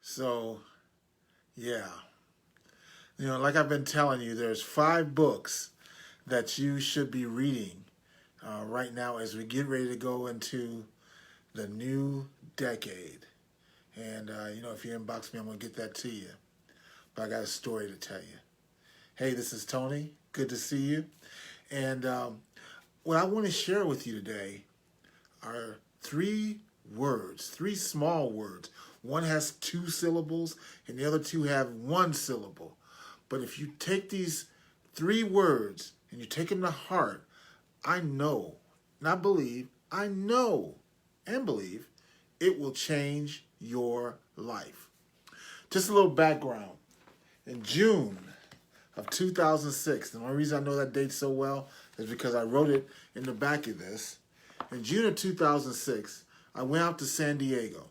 So, yeah. Like I've been telling you, there's 5 books that you should be reading right now as we get ready to go into the new decade. And, if you inbox me, I'm going to get that to you. But I got a story to tell you. Hey, this is Tony. Good to see you. And what I want to share with you today are 3 words, 3 small words. One has 2 syllables and the other 2 have 1 syllable. But if you take these 3 words and you take them to heart, I know, not believe, I know and believe it will change your life. Just a little background. In June of 2006, the only reason I know that date so well is because I wrote it in the back of this. In June of 2006, I went out to San Diego,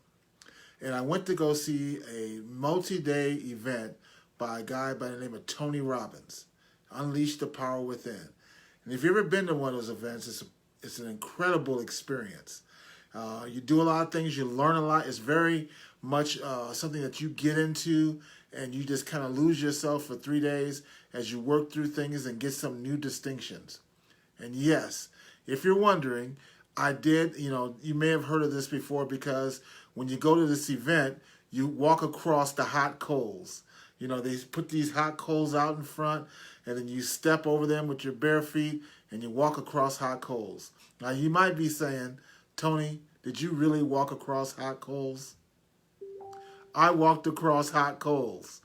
and I went to go see a multi-day event by a guy by the name of Tony Robbins, Unleash the Power Within. And if you've ever been to one of those events, it's an incredible experience. You do a lot of things, you learn a lot. It's very much something that you get into and you just kind of lose yourself for 3 days as you work through things and get some new distinctions. And yes, if you're wondering, I did, you may have heard of this before because when you go to this event, you walk across the hot coals. They put these hot coals out in front and then you step over them with your bare feet and you walk across hot coals. Now you might be saying, Tony, did you really walk across hot coals? I walked across hot coals.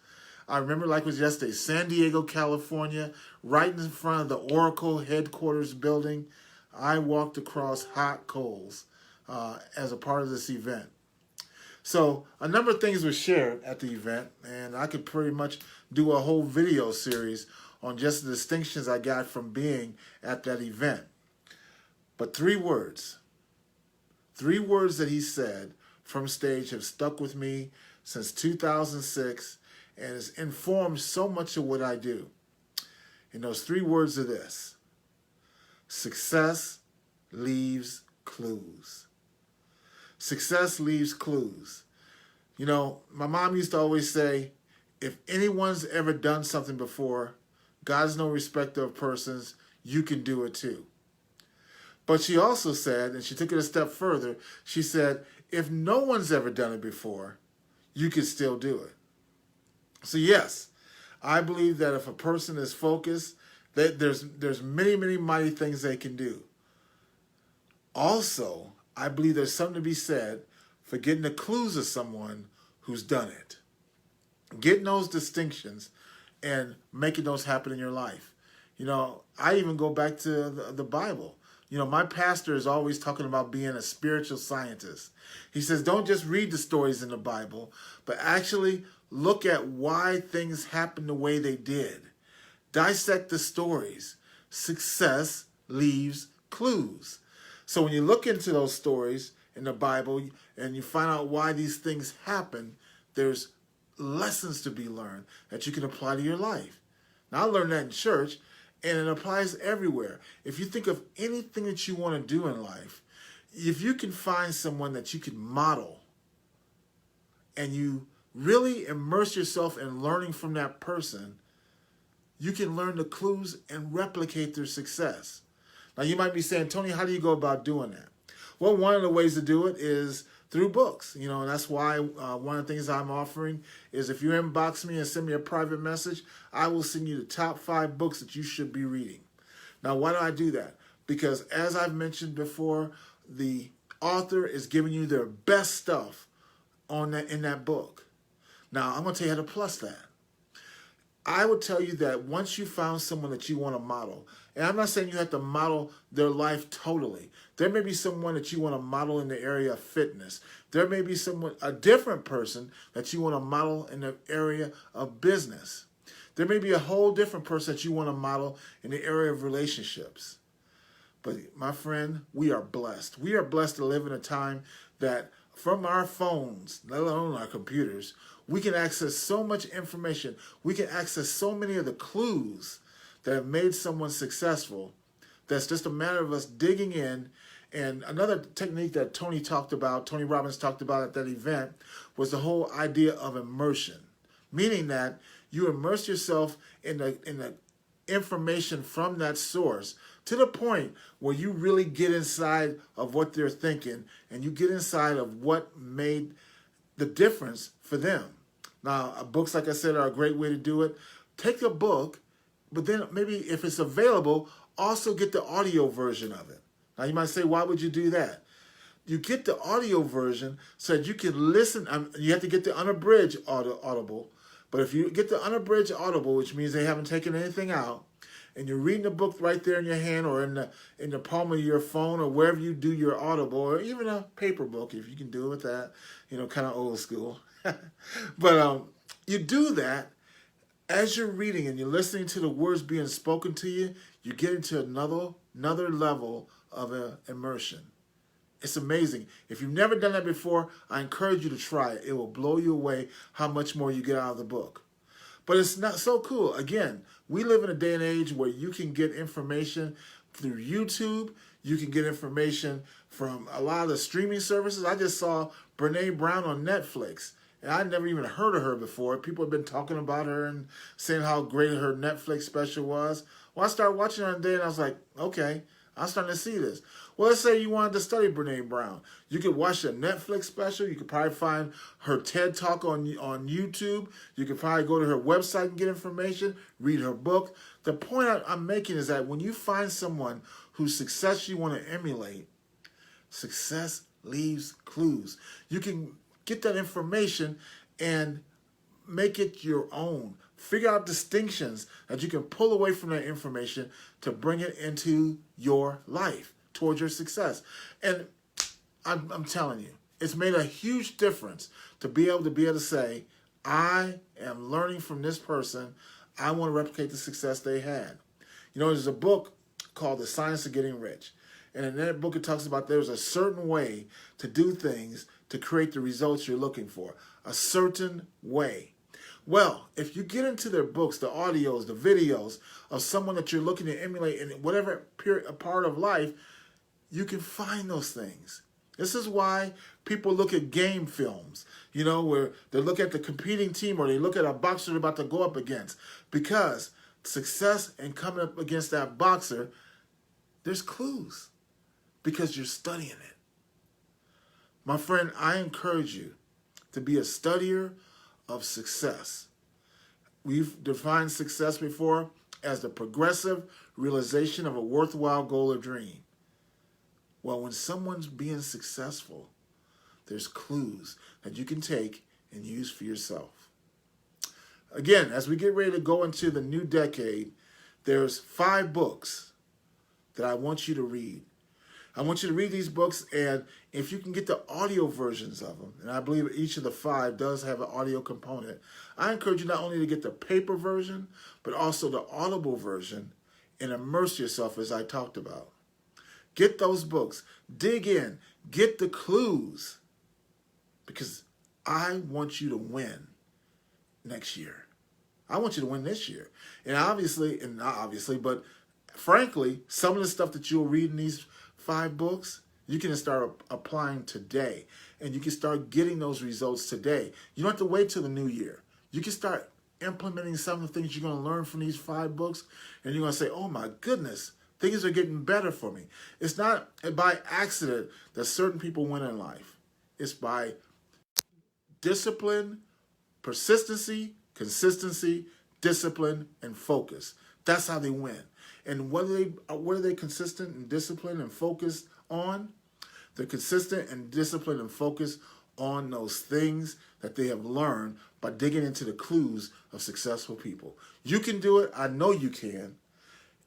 I remember like it was yesterday, San Diego, California, right in front of the Oracle headquarters building. I walked across hot coals as a part of this event. So a number of things were shared at the event, and I could pretty much do a whole video series on just the distinctions I got from being at that event. But 3 words that he said from stage have stuck with me since 2006 and has informed so much of what I do. And those 3 words are this: success leaves clues. Success leaves clues. My mom used to always say, if anyone's ever done something before, God's no respecter of persons, you can do it too. But she also said, and she took it a step further, she said, if no one's ever done it before, you can still do it. So yes, I believe that if a person is focused, that there's many, many mighty things they can do. Also, I believe there's something to be said for getting the clues of someone who's done it. Getting those distinctions and making those happen in your life. I even go back to the Bible. My pastor is always talking about being a spiritual scientist. He says, don't just read the stories in the Bible, but actually look at why things happened the way they did. Dissect the stories. Success leaves clues. So when you look into those stories in the Bible and you find out why these things happen, there's lessons to be learned that you can apply to your life. Now, I learned that in church, and it applies everywhere. If you think of anything that you want to do in life, if you can find someone that you can model and you really immerse yourself in learning from that person, you can learn the clues and replicate their success. Now, you might be saying, Tony, how do you go about doing that? Well, one of the ways to do it is through books. And that's why one of the things I'm offering is if you inbox me and send me a private message, I will send you the top 5 books that you should be reading. Now, why do I do that? Because as I've mentioned before, the author is giving you their best stuff in that book. Now, I'm going to tell you how to plus that. I would tell you that once you found someone that you want to model, and I'm not saying you have to model their life totally. There may be someone that you want to model in the area of fitness. There may be a different person that you want to model in the area of business. There may be a whole different person that you want to model in the area of relationships. But my friend, we are blessed. We are blessed to live in a time that from our phones, let alone our computers, we can access so much information. We can access so many of the clues that have made someone successful. That's just a matter of us digging in And another technique that Tony Robbins talked about at that event, was the whole idea of immersion, meaning that you immerse yourself in the information from that source to the point where you really get inside of what they're thinking and you get inside of what made the difference for them. Now, books, like I said, are a great way to do it. Take a book, but then maybe if it's available, also get the audio version of it. Now, you might say, why would you do that? You get the audio version so that you can listen. You have to get the unabridged audible. But if you get the unabridged audible, which means they haven't taken anything out, and you're reading the book right there in your hand or in the palm of your phone or wherever you do your audible, or even a paper book if you can do it with that, kind of old school. But you do that as you're reading and you're listening to the words being spoken to you, you get into another level of immersion. It's amazing. If you've never done that before, I encourage you to try it. It will blow you away how much more you get out of the book. But it's not so cool. Again, we live in a day and age where you can get information through YouTube. You can get information from a lot of the streaming services. I just saw Brene Brown on Netflix. And I'd never even heard of her before. People have been talking about her and saying how great her Netflix special was. Well, I started watching her one day and I was like, okay, I'm starting to see this. Well, let's say you wanted to study Brene Brown. You could watch the Netflix special. You could probably find her TED Talk on YouTube. You could probably go to her website and get information, read her book. The point I'm making is that when you find someone whose success you want to emulate, success leaves clues. You can get that information and make it your own. Figure out distinctions that you can pull away from that information to bring it into your life towards your success. And I'm telling you, it's made a huge difference to be able to say, I am learning from this person. I want to replicate the success they had. There's a book called The Science of Getting Rich. And in that book, it talks about there's a certain way to do things to create the results you're looking for. A certain way. Well, if you get into their books, the audios, the videos of someone that you're looking to emulate in whatever part of life, you can find those things. This is why people look at game films, where they look at the competing team or they look at a boxer they're about to go up against. Because success in coming up against that boxer, there's clues. Because you're studying it. My friend, I encourage you to be a studier of success. We've defined success before as the progressive realization of a worthwhile goal or dream. Well, when someone's being successful, there's clues that you can take and use for yourself. Again, as we get ready to go into the new decade, there's 5 books that I want you to read. I want you to read these books, and if you can get the audio versions of them, and I believe each of the 5 does have an audio component, I encourage you not only to get the paper version, but also the audible version, and immerse yourself as I talked about. Get those books. Dig in. Get the clues. Because I want you to win next year. I want you to win this year. And not obviously, but frankly, some of the stuff that you'll read in these 5 books, you can start applying today. And you can start getting those results today. You don't have to wait till the new year. You can start implementing some of the things you're going to learn from these 5 books. And you're going to say, oh my goodness, things are getting better for me. It's not by accident that certain people win in life. It's by discipline, persistency, consistency, discipline, and focus. That's how they win. And what are they consistent and disciplined and focused on? They're consistent and disciplined and focused on those things that they have learned by digging into the clues of successful people. You can do it. I know you can.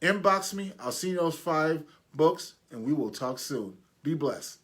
Inbox me. I'll see you those 5 books, and we will talk soon. Be blessed.